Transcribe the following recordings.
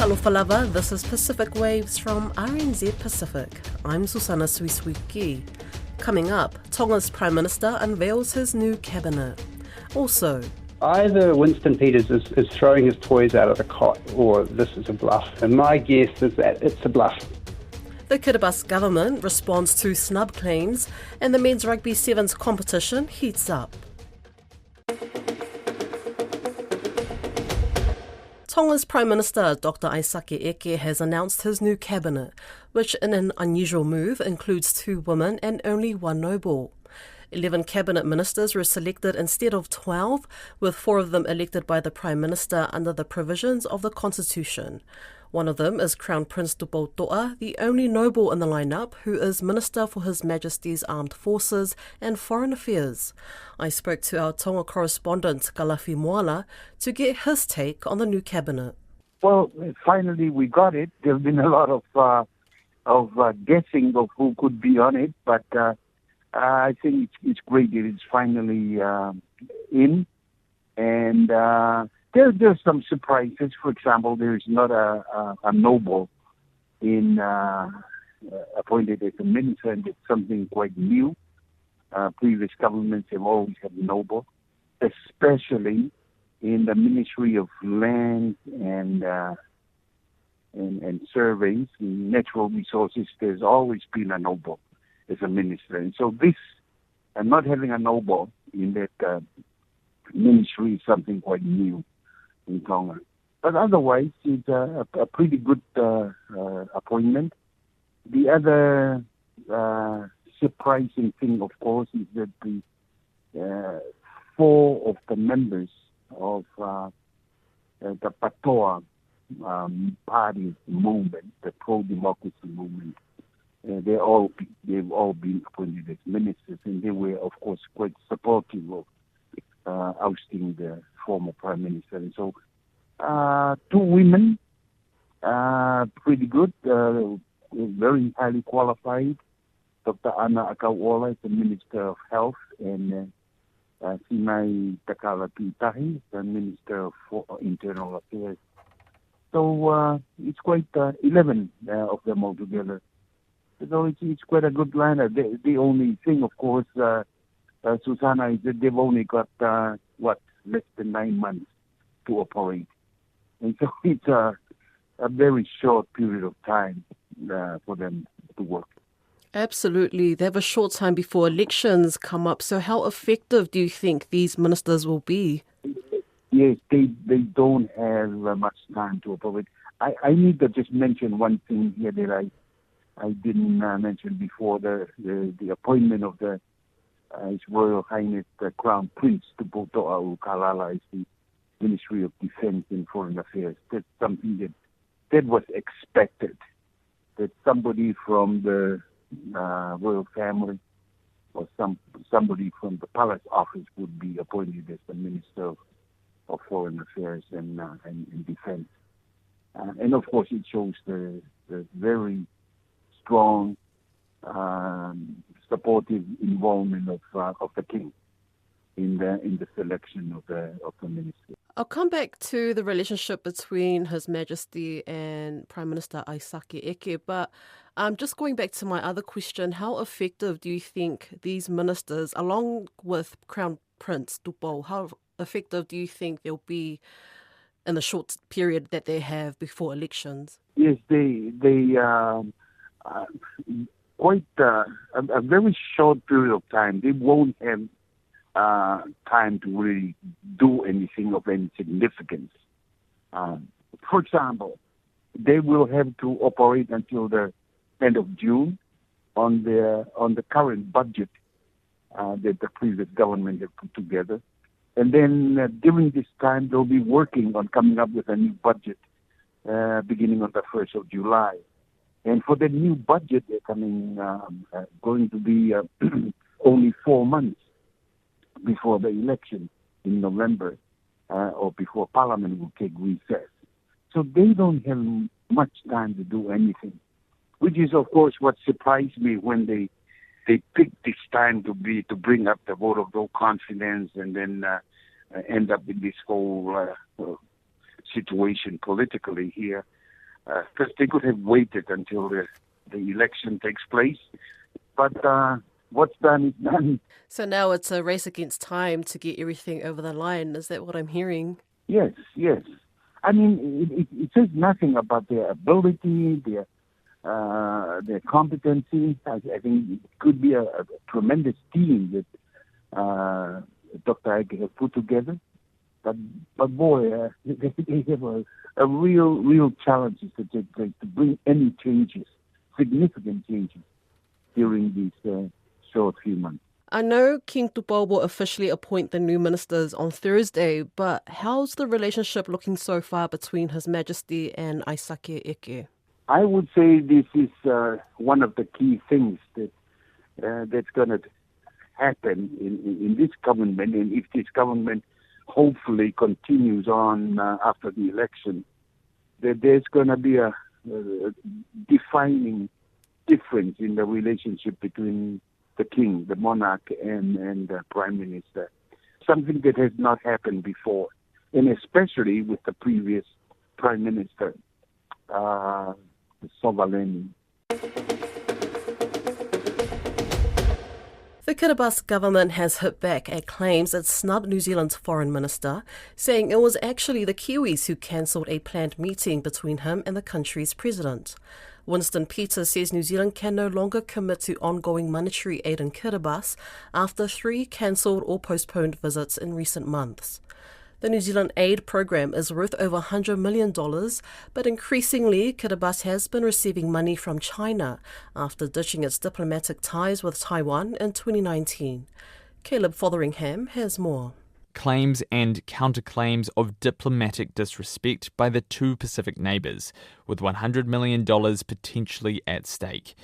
Salofalava, this is Pacific Waves from RNZ Pacific. I'm Susana Suiswiki. Coming up, Tonga's Prime Minister unveils his new cabinet. Also, either Winston Peters is throwing his toys out of the cot or this is a bluff. And my guess is that it's a bluff. the Kiribati government responds to snub claims and the men's rugby sevens competition heats up. Tonga's Prime Minister Dr. Aisake Eke has announced his new cabinet, which in an unusual move includes 2 women and only 1 noble. 11 cabinet ministers were selected instead of 12, with 4 of them elected by the Prime Minister under the provisions of the Constitution. One of them is Crown Prince Tupotoa, the only noble in the lineup who is Minister for His Majesty's Armed Forces and Foreign Affairs. I spoke to our Tonga correspondent Kalafi Moala to get his take on the new cabinet. Well, finally we got it. There's been a lot of guessing of who could be on it, but I think it's great that it's finally in. And there's some surprises. For example, there's not a noble appointed as a minister, and it's something quite new. Previous governments have always had noble, especially in the Ministry of Land and Surveys, Natural Resources. There's always been a noble as a minister, and so this, not having a noble in that ministry is something quite new in Tonga. But otherwise, it's a pretty good appointment. The other surprising thing, of course, is that the 4 of the members of the Patoa party movement, the pro-democracy movement, they've all been appointed as ministers, and they were, of course, quite supportive of ousting the former prime minister. And so 2 women, pretty good, very highly qualified. Dr. Ana Akauola is the Minister of Health, and Sinai Takala-Pitahi is the Minister of Internal Affairs. So it's quite 11 of them altogether. So it's quite a good lineup. The only thing, of course, Susana, is that they've only got, less than 9 months to operate. And so it's a very short period of time for them to work. Absolutely. They have a short time before elections come up. So how effective do you think these ministers will be? Yes, they don't have much time to operate. I need to just mention one thing here that I didn't mention before, the appointment of His Royal Highness the Crown Prince Tupotoa Ukalala as the Ministry of Defense and Foreign Affairs. That's something that was expected, that somebody from the royal family or somebody from the palace office would be appointed as the Minister of Foreign Affairs and Defense. And of course, it shows the very strong, supportive involvement of the king in the selection of the minister. I'll come back to the relationship between His Majesty and Prime Minister Aisake Eke, but just going back to my other question, how effective do you think these ministers, along with Crown Prince Tupo, how effective do you think they'll be in the short period that they have before elections? Yes, they quite a very short period of time. They won't have time to really do anything of any significance. For example, they will have to operate until the end of June on the current budget that the previous government have put together. And then during this time, they'll be working on coming up with a new budget beginning on the 1st of July. And for the new budget, they're going to be only 4 months before the election in November or before Parliament will take recess. So they don't have much time to do anything, which is, of course, what surprised me when they picked this time to bring up the vote of no confidence and then end up in this whole situation politically here. because they could have waited until the election takes place. But what's done is done. So now it's a race against time to get everything over the line. Is that what I'm hearing? Yes. I mean, it says nothing about their ability, their competency. I think it could be a tremendous team that Dr. Ike has put together. But boy, they have a real challenge to bring any changes, significant changes, during these short few months. I know King Tupou will officially appoint the new ministers on Thursday, but how's the relationship looking so far between His Majesty and Aisake Eke? I would say this is one of the key things that's going to happen in this government, and if this government hopefully continues on after the election, that there's going to be a defining difference in the relationship between the king, the monarch, and the prime minister. Something that has not happened before, and especially with the previous prime minister, Sovaleni. The Kiribati government has hit back at claims it snubbed New Zealand's foreign minister, saying it was actually the Kiwis who cancelled a planned meeting between him and the country's president. Winston Peters says New Zealand can no longer commit to ongoing monetary aid in Kiribati after 3 cancelled or postponed visits in recent months. The New Zealand aid program is worth over $100 million, but increasingly Kiribati has been receiving money from China after ditching its diplomatic ties with Taiwan in 2019. Caleb Fotheringham has more. Claims and counterclaims of diplomatic disrespect by the two Pacific neighbours, with $100 million potentially at stake.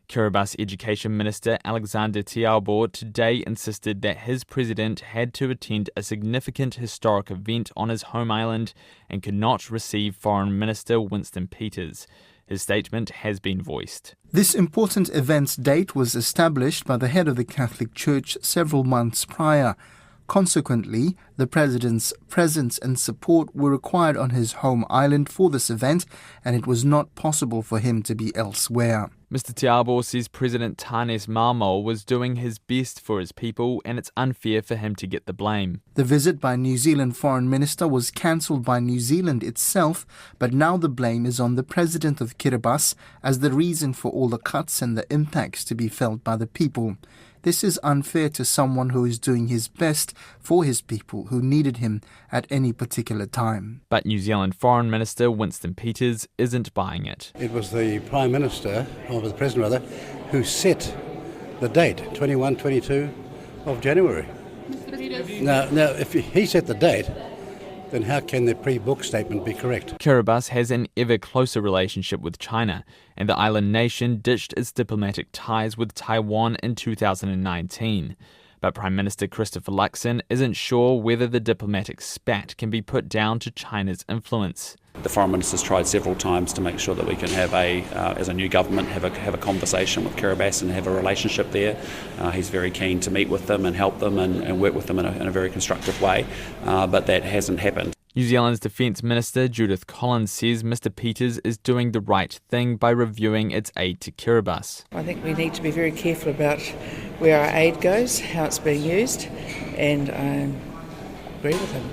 Kiribati Education Minister Alexander Tiabo today insisted that his president had to attend a significant historic event on his home island and could not receive Foreign Minister Winston Peters. His statement has been voiced. This important event's date was established by the head of the Catholic Church several months prior. Consequently, the president's presence and support were required on his home island for this event, and it was not possible for him to be elsewhere. Mr. Tiabo says President Tanes Maamau was doing his best for his people, and it's unfair for him to get the blame. The visit by New Zealand Foreign Minister was cancelled by New Zealand itself, but now the blame is on the President of Kiribati as the reason for all the cuts and the impacts to be felt by the people. This is unfair to someone who is doing his best for his people who needed him at any particular time. But New Zealand Foreign Minister Winston Peters isn't buying it. It was the Prime Minister, or the President rather, who set the date, 22 of January. Now, if he set the date, then how can the pre-book statement be correct? Kiribati has an ever closer relationship with China, and the island nation ditched its diplomatic ties with Taiwan in 2019. But Prime Minister Christopher Luxon isn't sure whether the diplomatic spat can be put down to China's influence. The Foreign Minister's tried several times to make sure that we can have as a new government, have a conversation with Kiribati and have a relationship there. He's very keen to meet with them and help them and work with them in a very constructive way, but that hasn't happened. New Zealand's Defence Minister Judith Collins says Mr Peters is doing the right thing by reviewing its aid to Kiribati. I think we need to be very careful about where our aid goes, how it's being used, and I agree with him.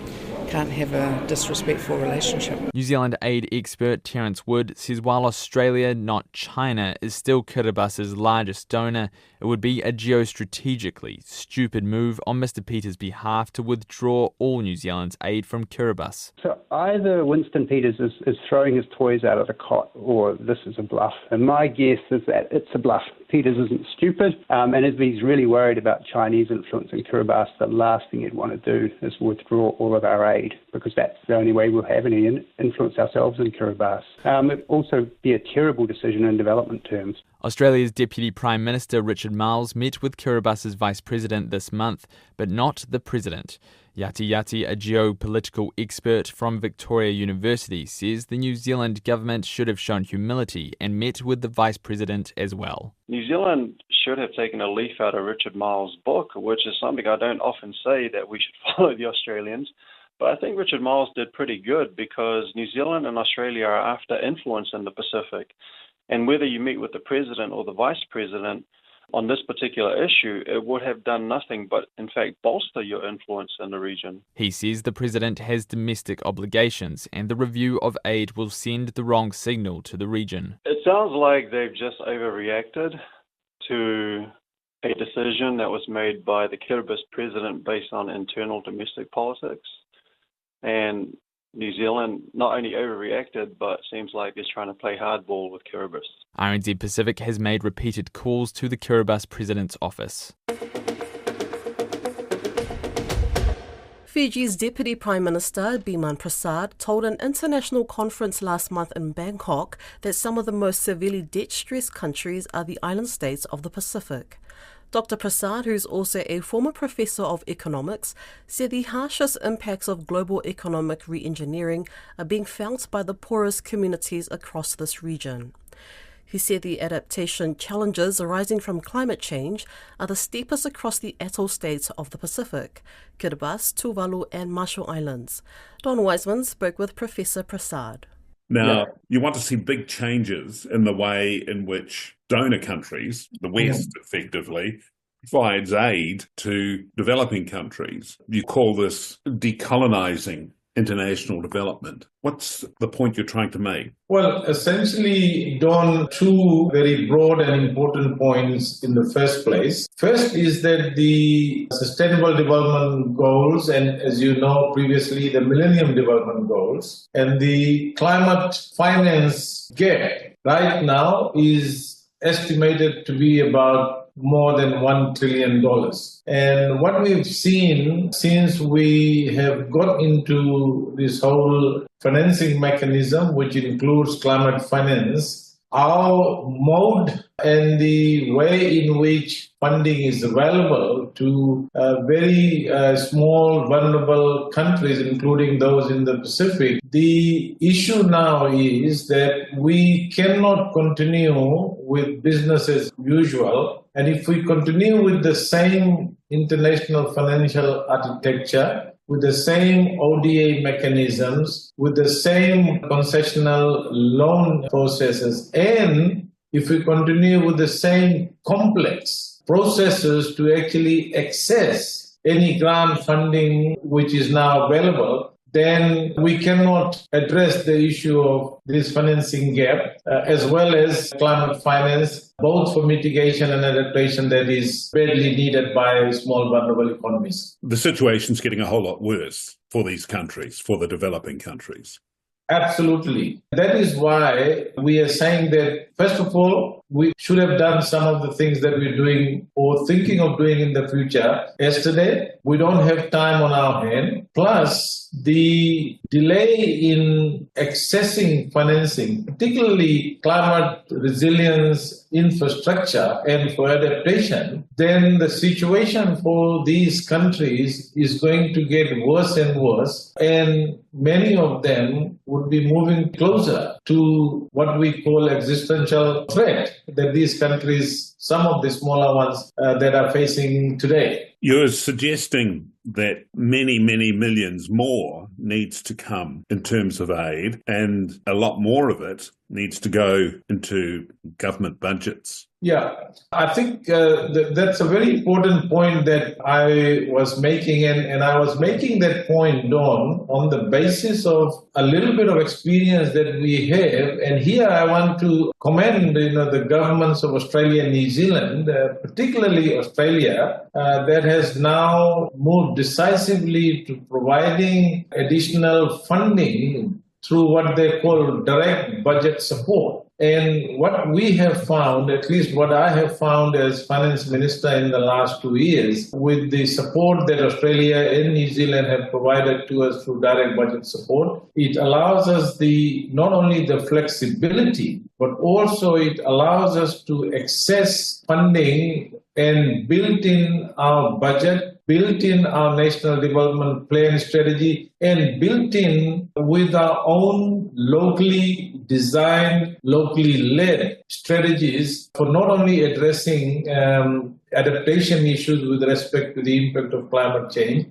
Can't have a disrespectful relationship. New Zealand aid expert Terence Wood says while Australia, not China, is still Kiribati's largest donor, it would be a geostrategically stupid move on Mr Peters' behalf to withdraw all New Zealand's aid from Kiribati. So either Winston Peters is throwing his toys out of the cot or this is a bluff. And my guess is that it's a bluff. Peters isn't stupid, and if he's really worried about Chinese influence in Kiribati, the last thing he'd want to do is withdraw all of our aid, because that's the only way we'll have any influence ourselves in Kiribati. It would also be a terrible decision in development terms. Australia's Deputy Prime Minister Richard Marles met with Kiribati's Vice President this month, but not the President. Yati Yati, a geopolitical expert from Victoria University, says the New Zealand government should have shown humility and met with the Vice President as well. New Zealand should have taken a leaf out of Richard Marles' book, which is something I don't often say, that we should follow the Australians. But I think Richard Marles did pretty good because New Zealand and Australia are after influence in the Pacific. And whether you meet with the president or the vice president on this particular issue, it would have done nothing but, in fact, bolster your influence in the region. He says the president has domestic obligations and the review of aid will send the wrong signal to the region. It sounds like they've just overreacted to a decision that was made by the Kiribati president based on internal domestic politics. And New Zealand not only overreacted, but seems like it's trying to play hardball with Kiribati. RNZ Pacific has made repeated calls to the Kiribati president's office. Fiji's Deputy Prime Minister Biman Prasad told an international conference last month in Bangkok that some of the most severely debt-stressed countries are the island states of the Pacific. Dr. Prasad, who's also a former professor of economics, said the harshest impacts of global economic re-engineering are being felt by the poorest communities across this region. He said the adaptation challenges arising from climate change are the steepest across the atoll states of the Pacific, Kiribati, Tuvalu and Marshall Islands. Don Wiseman spoke with Professor Prasad. Now, you want to see big changes in the way in which donor countries, the West effectively, provides aid to developing countries. You call this decolonising international development. What's the point you're trying to make? Well, essentially, Don, two very broad and important points in the first place. First is that the Sustainable Development Goals, and as you know previously, the Millennium Development Goals, and the climate finance gap right now is estimated to be about more than $1 trillion. And what we've seen since we have got into this whole financing mechanism, which includes climate finance, our mode and the way in which funding is available to very small, vulnerable countries, including those in the Pacific. The issue now is that we cannot continue with business as usual. And if we continue with the same international financial architecture, with the same ODA mechanisms, with the same concessional loan processes, and if we continue with the same complex processes to actually access any grant funding which is now available, then we cannot address the issue of this financing gap as well as climate finance, both for mitigation and adaptation that is badly needed by small vulnerable economies. The situation's getting a whole lot worse for these countries, for the developing countries. Absolutely. That is why we are saying that, first of all, we should have done some of the things that we're doing or thinking of doing in the future. Yesterday, we don't have time on our hand. Plus, the delay in accessing financing, particularly climate resilience infrastructure and for adaptation, then the situation for these countries is going to get worse and worse. And many of them would be moving closer to what we call existential threat that these countries, some of the smaller ones, that are facing today. You're suggesting that many, many millions more needs to come in terms of aid, and a lot more of it needs to go into government budgets. Yeah, I think that's a very important point that I was making, and I was making that point, Dawn, on the basis of a little bit of experience that we have. And here I want to commend the governments of Australia and New Zealand, particularly Australia, that has now moved decisively to providing additional funding through what they call direct budget support. And what we have found, at least what I have found as finance minister in the last 2 years, with the support that Australia and New Zealand have provided to us through direct budget support, it allows us not only the flexibility, but also it allows us to access funding and built in our budget, built in our national development plan strategy, and built in with our own locally designed, locally led strategies for not only addressing adaptation issues with respect to the impact of climate change,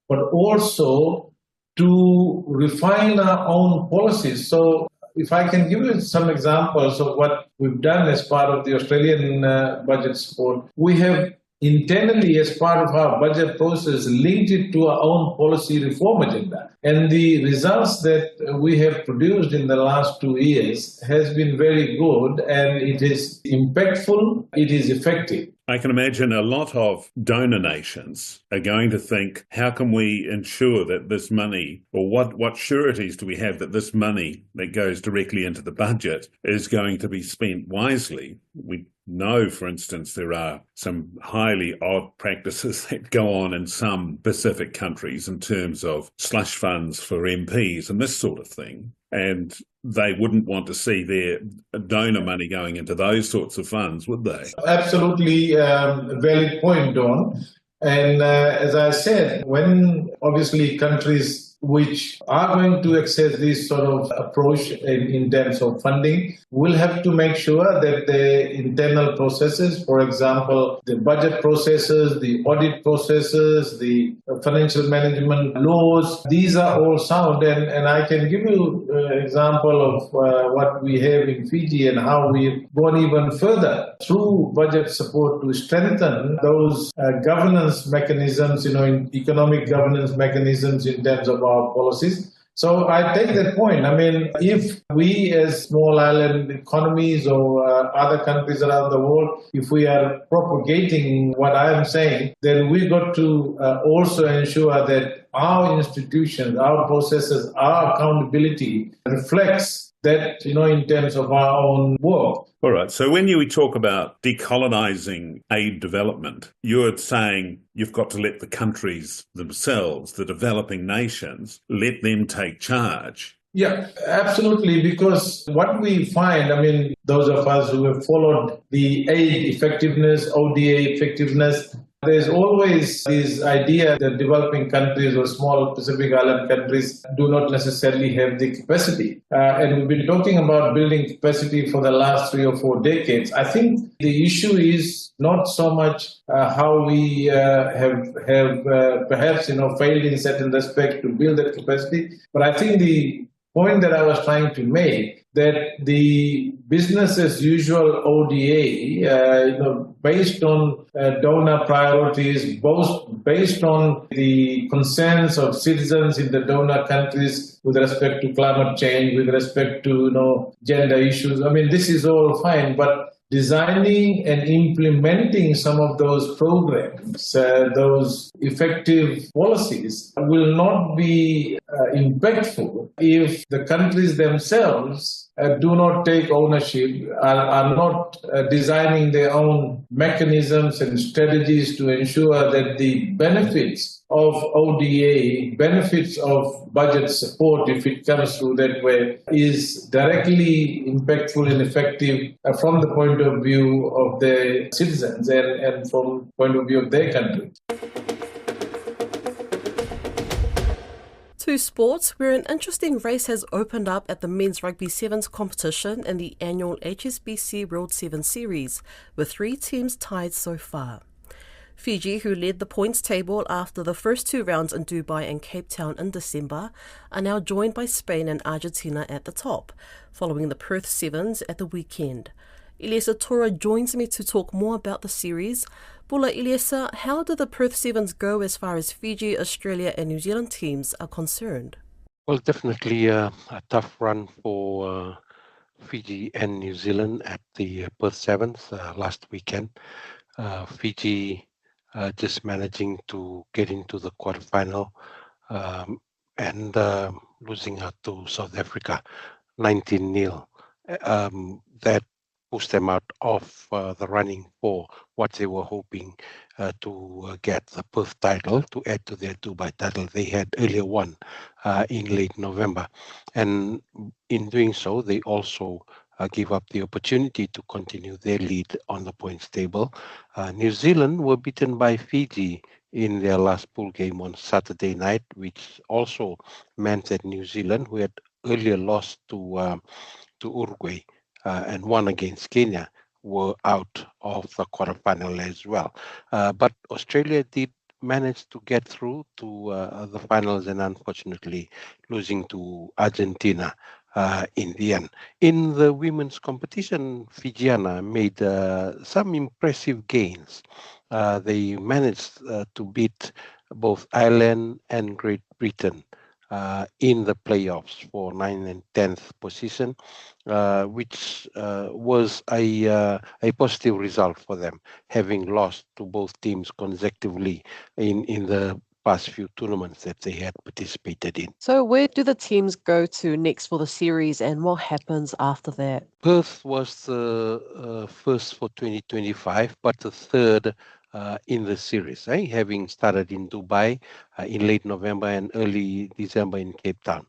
but also to refine our own policies. So if I can give you some examples of what we've done as part of the Australian budget support, we have internally, as part of our budget process, linked it to our own policy reform agenda. And the results that we have produced in the last 2 years has been very good, and it is impactful, it is effective. I can imagine a lot of donor nations are going to think, how can we ensure that this money, or what sureties do we have that this money that goes directly into the budget is going to be spent wisely? We know, for instance, there are some highly odd practices that go on in some Pacific countries in terms of slush funds for MPs and this sort of thing. And they wouldn't want to see their donor money going into those sorts of funds, would they? Absolutely valid point, Don. And as I said, when obviously countries which are going to access this sort of approach in terms of funding will have to make sure that the internal processes, for example, the budget processes, the audit processes, the financial management laws, these are all sound. And I can give you an example of what we have in Fiji and how we've gone even further through budget support to strengthen those governance mechanisms, in economic governance mechanisms in terms of our policies. So I take that point. I mean, if we as small island economies or other countries around the world, if we are propagating what I am saying, then we've got to also ensure that our institutions, our processes, our accountability reflects that, in terms of our own work. All right. So when you talk about decolonising aid development, you're saying you've got to let the countries themselves, the developing nations, let them take charge. Yeah, absolutely. Because what we find, those of us who have followed the aid effectiveness, ODA effectiveness, there's always this idea that developing countries or small Pacific Island countries do not necessarily have the capacity. And we've been talking about building capacity for the last 3 or 4 decades. I think the issue is not so much how we have perhaps failed in certain respects to build that capacity, but I think the point that I was trying to make, that the business as usual ODA, based on donor priorities, both based on the concerns of citizens in the donor countries with respect to climate change, with respect to gender issues. This is all fine, but designing and implementing some of those programs, those effective policies will not be impactful if the countries themselves do not take ownership, are not designing their own mechanisms and strategies to ensure that the benefits of ODA, benefits of budget support, if it comes through that way, is directly impactful and effective from the point of view of the citizens and from the point of view of their country. To sports, where an interesting race has opened up at the men's rugby sevens competition in the annual HSBC World Sevens Series, with 3 teams tied so far. Fiji, who led the points table after the first 2 rounds in Dubai and Cape Town in December, are now joined by Spain and Argentina at the top, following the Perth Sevens at the weekend. Eliesa Tora joins me to talk more about the series. Bula Eliesa, how did the Perth Sevens go as far as Fiji, Australia and New Zealand teams are concerned? Well, definitely a tough run for Fiji and New Zealand at the Perth Sevens last weekend. Fiji just managing to get into the quarterfinal and losing out to South Africa 19-0. That pushed them out of the running for what they were hoping to get the Perth title, to add to their Dubai title they had earlier won in late November. And in doing so, they also give up the opportunity to continue their lead on the points table. New Zealand were beaten by Fiji in their last pool game on Saturday night, which also meant that New Zealand, who had earlier lost to Uruguay and won against Kenya, were out of the quarterfinal as well. But Australia did managed to get through to the finals and unfortunately losing to Argentina in the end. In the women's competition, Fijiana made some impressive gains. They managed to beat both Ireland and Great Britain in the playoffs for 9th and 10th position, which was a positive result for them, having lost to both teams consecutively in the past few tournaments that they had participated in. So where do the teams go to next for the series and what happens after that? Perth was the first for 2025, but the third in the series, having started in Dubai in late November and early December in Cape Town.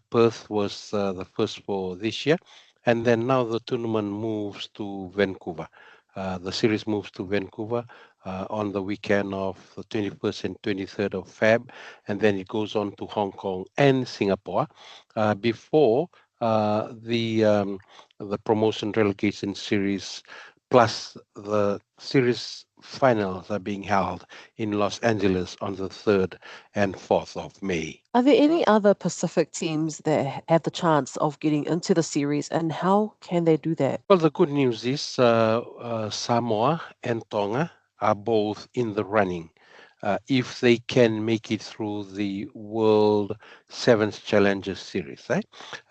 Perth was the first for this year, and then now the tournament moves to Vancouver. The series moves to Vancouver on the weekend of the 21st and 23rd of Feb, and then it goes on to Hong Kong and Singapore before the promotion relegation series plus the series finals are being held in Los Angeles on the 3rd and 4th of May. Are there any other Pacific teams that have the chance of getting into the series, and how can they do that? Well, the good news is Samoa and Tonga are both in the running. If they can make it through the World Sevens Challengers Series.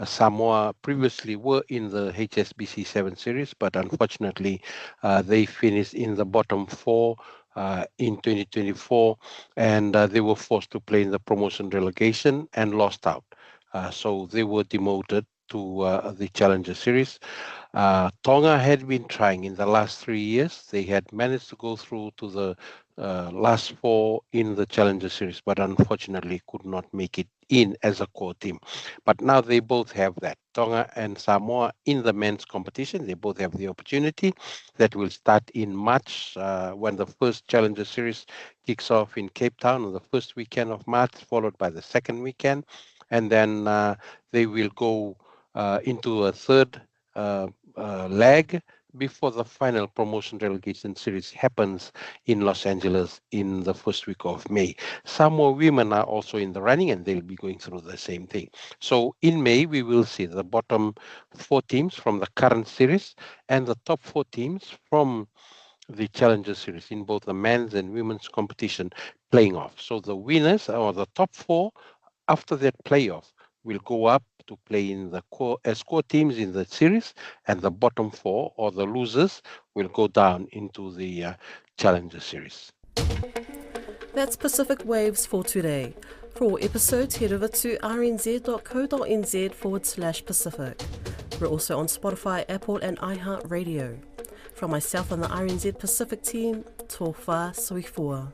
Samoa previously were in the HSBC 7 Series, but unfortunately they finished in the bottom 4 in 2024, and they were forced to play in the promotion relegation and lost out. So they were demoted to the Challenger Series. Tonga had been trying in the last 3 years. They had managed to go through to the last 4 in the Challenger Series, but unfortunately could not make it in as a core team. But now they both have that. Tonga and Samoa in the men's competition, they both have the opportunity. That will start in March when the first Challenger Series kicks off in Cape Town on the first weekend of March, followed by the second weekend. And then they will go into a third leg before the final promotion relegation series happens in Los Angeles in the first week of May. Some more women are also in the running and they'll be going through the same thing. So in May, we will see the bottom 4 teams from the current series and the top 4 teams from the Challenger Series in both the men's and women's competition playing off. So the winners or the top 4 after that playoff will go up to play in the core teams in the series, and the bottom 4 or the losers will go down into the Challenger Series. That's Pacific Waves for today. For all episodes, head over to rnz.co.nz/Pacific. We're also on Spotify, Apple and iHeartRadio. From myself and the RNZ Pacific team, tō whā soifua.